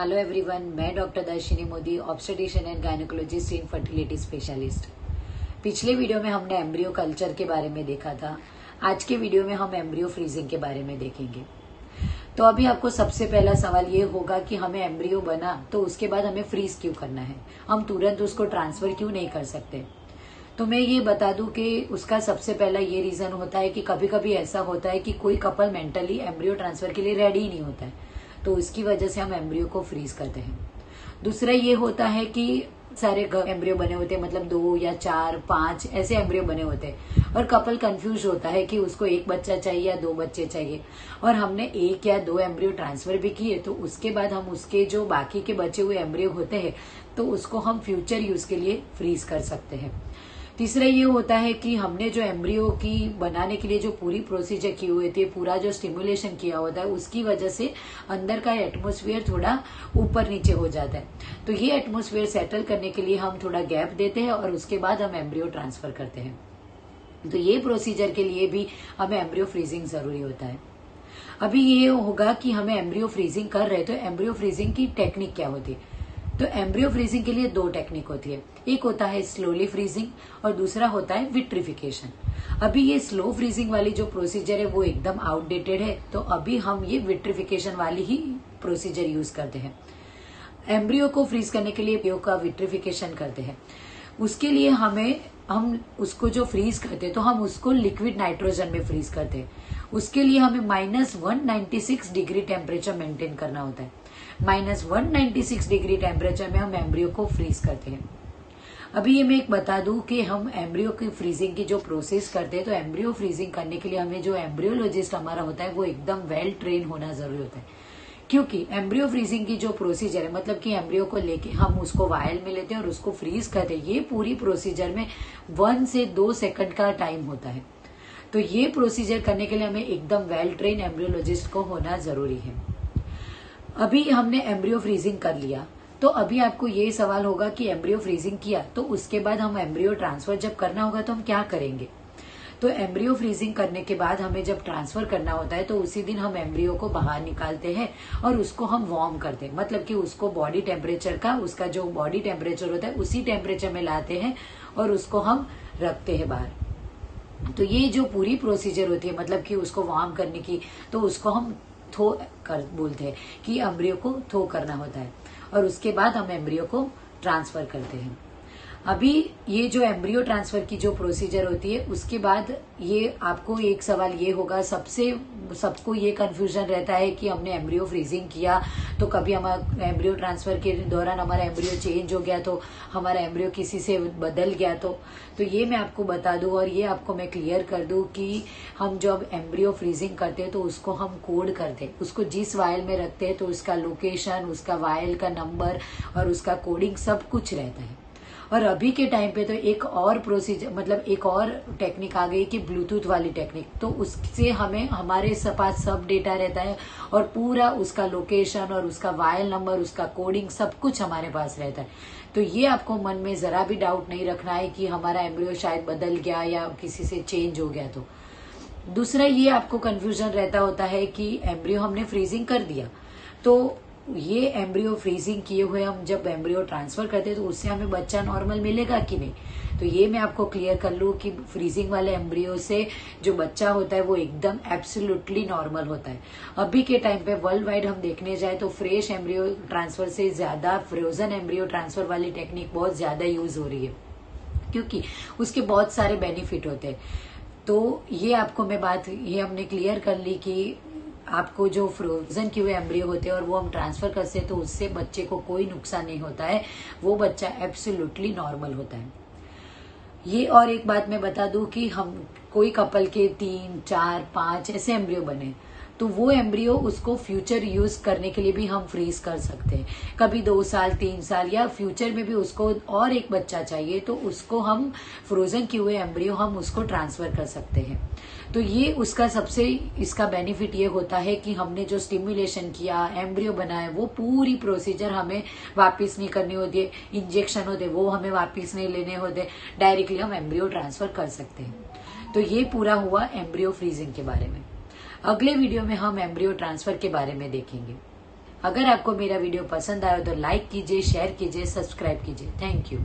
Hello everyone, मैं doctor Darshini Modi, obstetrician and gynaecologist in fertility specialist. पिछले video में हमने एम्ब्रियो कल्चर के बारे में देखा था। आज के वीडियो में हम एम्ब्रियो फ्रीजिंग के बारे में देखेंगे। तो अभी आपको सबसे पहला सवाल ये होगा कि हमें एम्ब्रियो बना तो उसके बाद हमें फ्रीज क्यों करना है, हम तुरंत उसको ट्रांसफर क्यों नहीं कर सकते। तो मैं ये बता दूं कि उसका सबसे पहला ये रीजन होता है कि कभी कभी ऐसा होता है कि कोई कपल मेंटली एम्ब्रियो ट्रांसफर के लिए रेडी ही नहीं होता है, तो इसकी वजह से हम एम्ब्रियो को फ्रीज करते हैं। दूसरा ये होता है कि सारे एम्ब्रियो बने होते हैं, मतलब 2 या 4, 5 ऐसे एम्ब्रियो बने होते हैं और कपल कंफ्यूज होता है कि उसको एक बच्चा चाहिए या 2 बच्चे चाहिए, और हमने 1 या 2 एम्ब्रियो ट्रांसफर भी किए तो उसके बाद हम उसके जो बाकी के बचे हुए एम्ब्रियो होते हैं तो उसको हम फ्यूचर यूज के लिए फ्रीज कर सकते हैं। तीसरा ये होता है कि हमने जो एम्ब्रियो की बनाने के लिए जो पूरी प्रोसीजर की हुई थी, पूरा जो स्टिमुलेशन किया होता है, उसकी वजह से अंदर का एटमॉस्फेयर थोड़ा ऊपर नीचे हो जाता है। तो ये एटमॉस्फेयर सेटल करने के लिए हम थोड़ा गैप देते हैं और उसके बाद हम एम्ब्रियो ट्रांसफर करते हैं। तो ये प्रोसीजर के लिए भी हमें एम्ब्रियो फ्रीजिंग जरूरी होता है। अभी ये होगा कि हमें एम्ब्रियो फ्रीजिंग कर रहे तो एम्ब्रियो फ्रीजिंग की टेक्निक क्या होती है। तो एम्ब्रियो फ्रीजिंग के लिए 2 टेक्निक होती है, एक होता है स्लोली फ्रीजिंग और दूसरा होता है विट्रिफिकेशन। अभी ये स्लो फ्रीजिंग वाली जो प्रोसीजर है वो एकदम आउटडेटेड है, तो अभी हम ये विट्रिफिकेशन वाली ही प्रोसीजर यूज करते हैं। एम्ब्रियो को फ्रीज करने के लिए एम्ब्रियो का विट्रिफिकेशन करते हैं। उसके लिए हम उसको जो फ्रीज करते हैं तो हम उसको लिक्विड नाइट्रोजन में फ्रीज करते हैं। उसके लिए हमें -196 डिग्री टेम्परेचर मेंटेन करना होता है। -196 डिग्री टेम्परेचर में हम एम्ब्रियो को फ्रीज करते हैं। अभी ये मैं एक बता दूं कि हम एम्ब्रियो की फ्रीजिंग की जो प्रोसेस करते हैं, तो एम्ब्रियो फ्रीजिंग करने के लिए हमें जो एम्ब्रियोलॉजिस्ट हमारा होता है वो एकदम वेल ट्रेन होना जरूरी होता है। क्योंकि एम्ब्रियो फ्रीजिंग की जो प्रोसीजर है, मतलब कि एम्ब्रियो को लेके हम उसको वायल में लेते हैं और उसको फ्रीज करते हैं, ये पूरी प्रोसीजर में 1 से 2 सेकंड का टाइम होता है। तो ये प्रोसीजर करने के लिए हमें एकदम वेल ट्रेन एम्ब्रियोलॉजिस्ट को होना जरूरी है। अभी हमने एम्ब्रियो फ्रीजिंग कर लिया, तो अभी आपको ये सवाल होगा कि एम्ब्रियो फ्रीजिंग किया तो उसके बाद हम एम्ब्रियो ट्रांसफर जब करना होगा तो हम क्या करेंगे। तो एम्ब्रियो फ्रीजिंग करने के बाद हमें जब ट्रांसफर करना होता है तो उसी दिन हम एम्ब्रियो को बाहर निकालते हैं और उसको हम वार्म करते हैं, मतलब कि उसको बॉडी टेम्परेचर का, उसका जो बॉडी टेम्परेचर होता है उसी टेम्परेचर में लाते हैं और उसको हम रखते हैं बाहर। तो ये जो पूरी प्रोसीजर होती है, मतलब कि उसको वार्म करने की, तो उसको हम थो कर बोलते हैं कि एम्ब्रियो को थो करना होता है और उसके बाद हम एम्ब्रियो को ट्रांसफर करते हैं। अभी ये जो एम्ब्रियो ट्रांसफर की जो प्रोसीजर होती है उसके बाद ये आपको एक सवाल ये होगा, सबको ये कंफ्यूजन रहता है कि हमने एम्ब्रियो फ्रीजिंग किया तो कभी हमारा एम्ब्रियो ट्रांसफर के दौरान हमारा एम्ब्रियो चेंज हो गया तो हमारा एम्ब्रियो किसी से बदल गया तो ये मैं आपको बता दूं और ये आपको मैं क्लियर कर दूं कि हम जब एम्ब्रियो फ्रीजिंग करते हैं तो उसको हम कोड करते हैं। उसको जिस वायल में रखते हैं तो उसका लोकेशन, उसका वायल का नंबर और उसका कोडिंग सब कुछ रहता है। और अभी के टाइम पे तो एक और प्रोसीजर, मतलब एक और टेक्निक आ गई कि ब्लूटूथ वाली टेक्निक, तो उससे हमें हमारे पास सब डेटा रहता है और पूरा उसका लोकेशन और उसका वायल नंबर, उसका कोडिंग सब कुछ हमारे पास रहता है। तो ये आपको मन में जरा भी डाउट नहीं रखना है कि हमारा एम्ब्रियो शायद बदल गया या किसी से चेंज हो गया। तो दूसरा ये आपको कंफ्यूजन रहता होता है कि एम्ब्रियो हमने फ्रीजिंग कर दिया, तो ये एम्ब्रियो फ्रीजिंग किए हुए हम जब एम्ब्रियो ट्रांसफर करते हैं तो उससे हमें बच्चा नॉर्मल मिलेगा कि नहीं। तो ये मैं आपको क्लियर कर लूं कि फ्रीजिंग वाले एम्ब्रियो से जो बच्चा होता है वो एकदम एब्सोल्युटली नॉर्मल होता है। अभी के टाइम पे वर्ल्ड वाइड हम देखने जाए तो फ्रेश एम्ब्रियो ट्रांसफर से ज्यादा फ्रोजन एम्ब्रियो ट्रांसफर वाली टेक्निक बहुत ज्यादा यूज हो रही है, क्योंकि उसके बहुत सारे बेनिफिट होते हैं। तो ये आपको मैं बात ये हमने क्लियर कर ली कि आपको जो फ्रोजन किए हुए एम्ब्रियो होते हैं और वो हम ट्रांसफर करते हैं तो उससे बच्चे को कोई नुकसान नहीं होता है, वो बच्चा एब्सोल्युटली नॉर्मल होता है। ये और एक बात मैं बता दूं कि हम कोई कपल के 3, 4, 5 ऐसे एम्ब्रियो बने तो वो एम्ब्रियो उसको फ्यूचर यूज करने के लिए भी हम फ्रीज कर सकते हैं। कभी 2 साल, 3 साल या फ्यूचर में भी उसको और एक बच्चा चाहिए तो उसको हम फ्रोजन किए हुए एम्ब्रियो हम उसको ट्रांसफर कर सकते हैं। तो ये उसका सबसे इसका बेनिफिट ये होता है कि हमने जो स्टिमुलेशन किया, एम्ब्रियो बनाया, वो पूरी प्रोसीजर हमें वापस नहीं करनी होती है, इंजेक्शन होते वो हमें वापस नहीं लेने होते, डायरेक्टली हम एम्ब्रियो ट्रांसफर कर सकते हैं। तो ये पूरा हुआ एम्ब्रियो फ्रीजिंग के बारे में। अगले वीडियो में हम एम्ब्रियो ट्रांसफर के बारे में देखेंगे। अगर आपको मेरा वीडियो पसंद आया तो लाइक कीजिए, शेयर कीजिए, सब्सक्राइब कीजिए। Thank you.